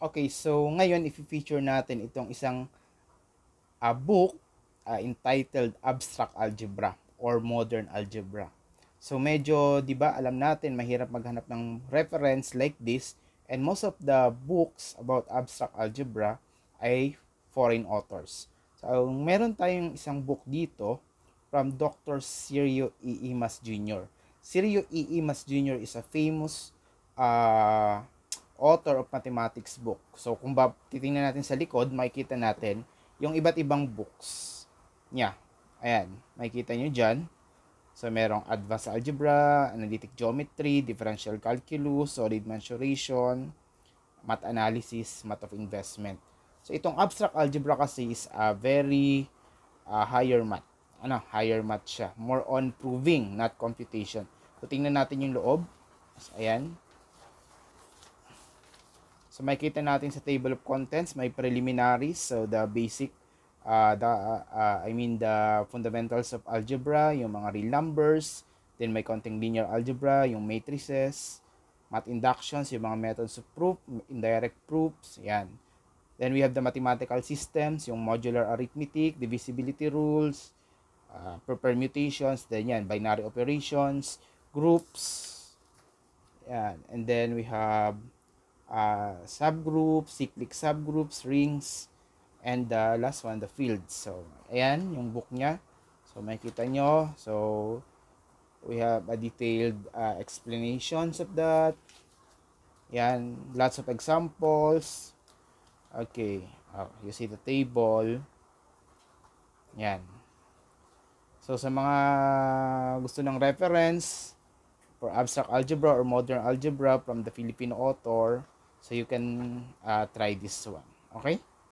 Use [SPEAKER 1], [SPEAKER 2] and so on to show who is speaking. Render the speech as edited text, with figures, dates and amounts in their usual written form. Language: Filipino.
[SPEAKER 1] Okay, so ngayon i-feature natin itong isang book entitled Abstract Algebra or Modern Algebra. So medyo, 'di ba, alam natin mahirap maghanap ng reference like this, and most of the books about abstract algebra ay foreign authors. So meron tayong isang book dito from Dr. Sirio E. Imas Jr. Sirio E. Imas Jr. is a famous author of mathematics book. So kung titingnan natin sa likod, makikita natin yung iba't ibang books niya. Ayan, makikita nyo dyan. So, merong Advanced Algebra, Analytic Geometry, Differential Calculus, Solid Mensuration, Math Analysis, Math of Investment. So, itong Abstract Algebra kasi is a very higher math. Higher math siya. More on proving, not computation. So, tingnan natin yung loob. So, ayan. So, makikita natin sa table of contents, may preliminaries. So, the basic the fundamentals of algebra, yung mga real numbers, then may konting linear algebra, yung matrices, math inductions, yung mga methods of proof, indirect proofs, yan. Then we have the mathematical systems, yung modular arithmetic, divisibility rules, permutations, then yan, binary operations, groups, yan. And then we have subgroups, cyclic subgroups, rings, and the last one, the fields. So, ayan, yung book niya. So, makikita nyo. So, we have a detailed explanations of that. Yan, lots of examples. Okay, you see the table. Yan. So, sa mga gusto ng reference for abstract algebra or modern algebra from the Filipino author, so you can try this one. Okay?